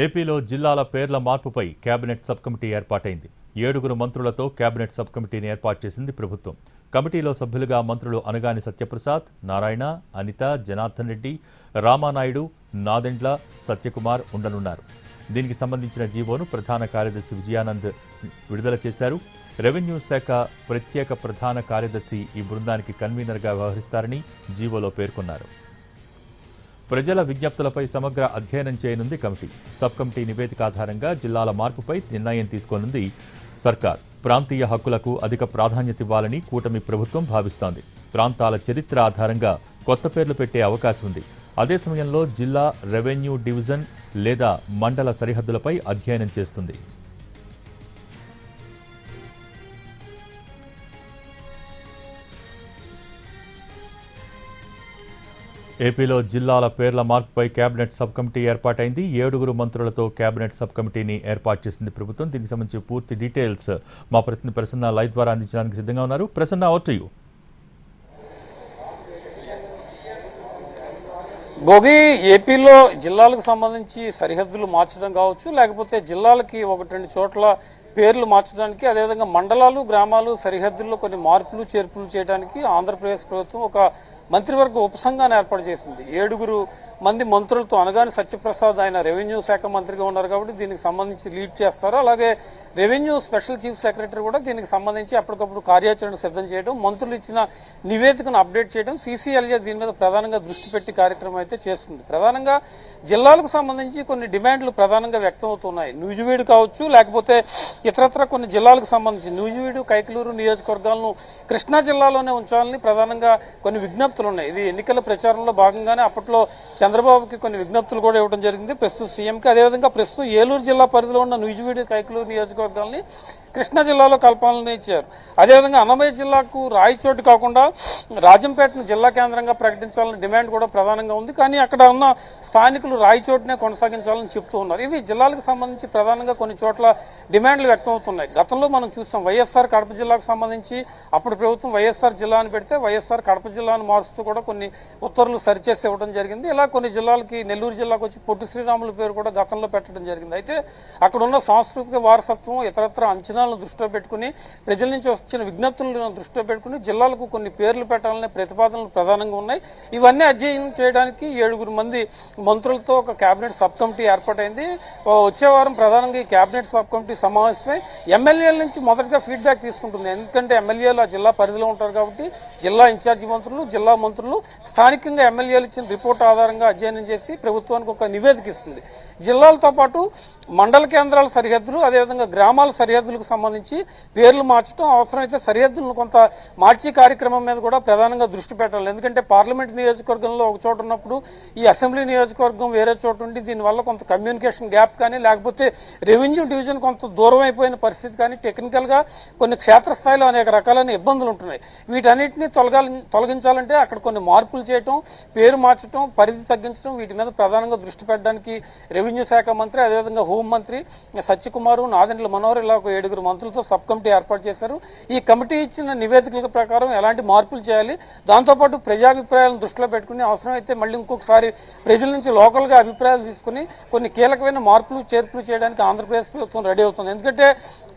ఏపీలో జిల్లాల పేర్ల మార్పుపై కేబినెట్ సబ్ కమిటీ ఏర్పాటైంది. 7 మంత్రులతో కేబినెట్ సబ్ కమిటీని ఏర్పాటు చేసింది ప్రభుత్వం. కమిటీలో సభ్యులుగా మంత్రులు అనగాని సత్యప్రసాద్, నారాయణ, అనిత, జనార్దన్ రెడ్డి, రామానాయుడు, నాదెండ్ల, సత్యకుమార్ ఉండనున్నారు. దీనికి సంబంధించిన జీవోను ప్రధాన కార్యదర్శి విజయానంద్ విడుదల చేశారు. రెవెన్యూ శాఖ ప్రత్యేక ప్రధాన కార్యదర్శి ఈ బృందానికి కన్వీనర్గా వ్యవహరిస్తారని జీవోలో పేర్కొన్నారు. ప్రజల విజ్ఞప్తులపై సమగ్ర అధ్యయనం చేయనుంది కమిటీ. సబ్ కమిటీ నివేదిక ఆధారంగా జిల్లాల మార్పుపై నిర్ణయం తీసుకోనుంది సర్కార్. ప్రాంతీయ హక్కులకు అధిక ప్రాధాన్యత ఇవ్వాలని కూటమి ప్రభుత్వం భావిస్తోంది. ప్రాంతాల చరిత్ర ఆధారంగా కొత్త పేర్లు పెట్టే అవకాశం ఉంది. అదే సమయంలో జిల్లా, రెవెన్యూ డివిజన్ లేదా మండల సరిహద్దులపై అధ్యయనం చేస్తుంది. ఏపీలో జిల్లాల పేర్ల మార్పుపై కేబినెట్ సబ్ కమిటీ ఏర్పాటైంది. 7 మంత్రులతో కేబినెట్ సబ్ కమిటీని ఏర్పాటు చేసింది ప్రభుత్వం. దీనికి సంబంధించి పూర్తి డీటెయిల్స్ మా ప్రతినిధి ప్రసన్న లైవ్ ద్వారా అందించడానికి సిద్ధంగా ఉన్నారు. Prasanna, over to you. Bhogi, ఏపీలో జిల్లాలకు సంబంధించి సరిహద్దులు మార్చడం కావచ్చు, లేకపోతే జిల్లాలకి 1-2 చోట్ల పేర్లు మార్చడానికి, అదేవిధంగా మండలాలు, గ్రామాలు సరిహద్దుల్లో కొన్ని మార్పులు చేర్పులు చేయడానికి ఆంధ్రప్రదేశ్ ప్రభుత్వం ఒక మంత్రివర్గ ఉపసంఘాన్ని ఏర్పాటు చేసింది. 7 మంది మంత్రులతో, అనగాని సత్యప్రసాద్ ఆయన రెవెన్యూ శాఖ మంత్రిగా ఉన్నారు కాబట్టి దీనికి సంబంధించి లీడ్ చేస్తారు. అలాగే రెవెన్యూ స్పెషల్ చీఫ్ సెక్రటరీ కూడా దీనికి సంబంధించి అప్పటికప్పుడు కార్యాచరణ సిద్ధం చేయడం, మంత్రులు ఇచ్చిన నివేదికను అప్డేట్ చేయడం, సీసీఎల్ఏ దీని మీద ప్రధానంగా దృష్టి పెట్టి కార్యక్రమం అయితే చేస్తుంది. ప్రధానంగా జిల్లాలకు సంబంధించి కొన్ని డిమాండ్లు ప్రధానంగా వ్యక్తం అవుతున్నాయి. నూజివీడు కావచ్చు, లేకపోతే ఇతరత్ర కొన్ని జిల్లాలకు సంబంధించి నూజివీడు, కైకలూరు నియోజకవర్గాలను కృష్ణా జిల్లాలోనే ఉంచాలని ప్రధానంగా కొన్ని విజ్ఞప్తులు ఉన్నాయి. ఇది ఎన్నికల ప్రచారంలో భాగంగానే అప్పట్లో చంద్రబాబుకి కొన్ని విజ్ఞప్తులు కూడా ఇవ్వడం జరిగింది ప్రస్తుత సీఎంకి. అదేవిధంగా ప్రస్తుతం ఏలూరు జిల్లా పరిధిలో ఉన్న నూజివీడు, కైకలూరు నియోజకవర్గాల్ని కృష్ణా జిల్లాలో కలపాలని ఇచ్చారు. అదేవిధంగా అన్నమయ్య జిల్లాకు రాయచోటు కాకుండా రాజంపేటను జిల్లా కేంద్రంగా ప్రకటించాలని డిమాండ్ కూడా ప్రధానంగా ఉంది. కానీ అక్కడ ఉన్న స్థానికులు రాయచోటునే కొనసాగించాలని చెప్తూ ఉన్నారు. ఇవి జిల్లాలకు సంబంధించి ప్రధానంగా కొన్ని చోట్ల డిమాండ్లు వ్యక్తమవుతున్నాయి. గతంలో మనం చూస్తాం, వైఎస్ఆర్ కడప జిల్లాకు సంబంధించి అప్పుడు ప్రభుత్వం వైఎస్ఆర్ జిల్లా అని పెడితే వైఎస్ఆర్ కడప జిల్లాను మారుస్తూ కూడా కొన్ని ఉత్తర్వులు సరిచేసి ఇవ్వడం జరిగింది. ఇలా కొన్ని జిల్లాలకి, నెల్లూరు జిల్లాకు వచ్చి పొట్టి శ్రీరాములు పేరు కూడా గతంలో పెట్టడం జరిగింది. అయితే అక్కడ ఉన్న సాంస్కృతిక వారసత్వం, ఇతరత్ర అంచనాలను దృష్టిలో పెట్టుకుని, ప్రజల నుంచి వచ్చిన విజ్ఞప్తులను దృష్టిలో పెట్టుకుని జిల్లాలకు కొన్ని పేర్లు పెట్టాలనే ప్రతిపాదనలు ప్రధానంగా ఉన్నాయి. ఇవన్నీ అధ్యయనం చేయడానికి 7 మంది మంత్రులతో ఒక కేబినెట్ సబ్ కమిటీ ఏర్పాటైంది. వచ్చే వారం ప్రధానంగా ఈ కేబినెట్ సబ్ కమిటీ సమావేశమై ఎమ్మెల్యేల నుంచి మొదటిగా ఫీడ్బ్యాక్ తీసుకుంటుంది. ఎందుకంటే ఎమ్మెల్యేలు ఆ జిల్లా పరిధిలో ఉంటారు కాబట్టి జిల్లా ఇన్ఛార్జి మంత్రులు, జిల్లా మంత్రులు స్థానికంగా ఎమ్మెల్యేలు ఇచ్చిన రిపోర్ట్ ఆధారంగా అధ్యయనం చేసి ప్రభుత్వానికి ఒక నివేదిక ఇస్తుంది. జిల్లాలతో పాటు మండల కేంద్రాల సరిహద్దులు, అదేవిధంగా గ్రామాల సరిహద్దులకు సంబంధించి పేర్లు మార్చడం, అవసరమైతే సరిహద్దులను కొంత మార్చి కార్యక్రమం మీద కూడా ప్రధానంగా దృష్టి పెట్టాలి. ఎందుకంటే పార్లమెంట్ నియోజకవర్గంలో ఒక చోట ఉన్నప్పుడు ఈ అసెంబ్లీ నియోజకవర్గం వేరే చోట ఉండి దీనివల్ల కొంత కమ్యూనికేషన్ గ్యాప్ కానీ, లేకపోతే రెవెన్యూ డివిజన్ కొంత దూరం అయిపోయిన పరిస్థితి కానీ, టెక్నికల్ గా కొన్ని క్షేత్రస్థాయిలో అనేక రకాలైన ఇబ్బందులు ఉంటున్నాయి. వీటన్నిటిని తొలగించాలంటే అక్కడ కొన్ని మార్పులు చేయటం, పేరు మార్చడం, పరిధి తగ్గించడం, వీటి మీద ప్రధానంగా దృష్టి పెట్టడానికి రెవెన్యూ శాఖ మంత్రి, అదేవిధంగా హోంమంత్రి సత్యకుమారు, నాదెండ్ల మనోహర్ ఇలా 7 మంత్రులతో సబ్ కమిటీ ఏర్పాటు చేశారు. ఈ కమిటీ ఇచ్చిన నివేదికల ప్రకారం ఎలాంటి మార్పులు చేయాలి, దాంతోపాటు ప్రజాభిప్రాయాలను దృష్టిలో పెట్టుకుని అవసరమైతే మళ్ళీ ఇంకొకసారి ప్రజల నుంచి లోకల్ గా అభిప్రాయాలు తీసుకుని కొన్ని కీలకమైన మార్పులు చేర్పులు చేయడానికి ఆంధ్రప్రదేశ్ ప్రభుత్వం రెడీ అవుతుంది. ఎందుకంటే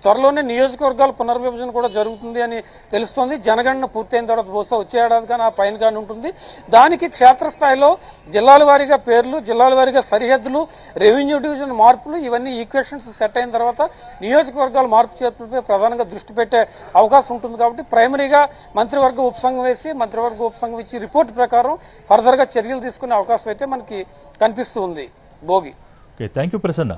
త్వరలోనే నియోజకవర్గాల పునర్విభజన కూడా జరుగుతుంది అని తెలుస్తోంది. జనగణన పూర్తయిన తర్వాత బహుశా వచ్చే ఏడాది కానీ ఆ పైన కానీ ఉంటుంది. దానికి క్షేత్రస్థాయిలో జిల్లాల వారీగా పేర్లు, జిల్లాల వారీగా సరిహద్దులు, రెవెన్యూ డివిజన్ మార్పులు, ఇవన్నీ ఈక్వేషన్స్ సెట్ అయిన తర్వాత నియోజకవర్గాల మార్పు చేర్పులపై ప్రధానంగా దృష్టి పెట్టే అవకాశం ఉంటుంది. కాబట్టి ప్రైమరీగా మంత్రివర్గ ఉపసంఘం వేసి, మంత్రివర్గ ఉపసంఘం ఇచ్చి రిపోర్ట్ ప్రకారం ఫర్దర్ గా చర్యలు తీసుకునే అవకాశం అయితే మనకి కనిపిస్తుంది. Bhogi, thank you Prasanna.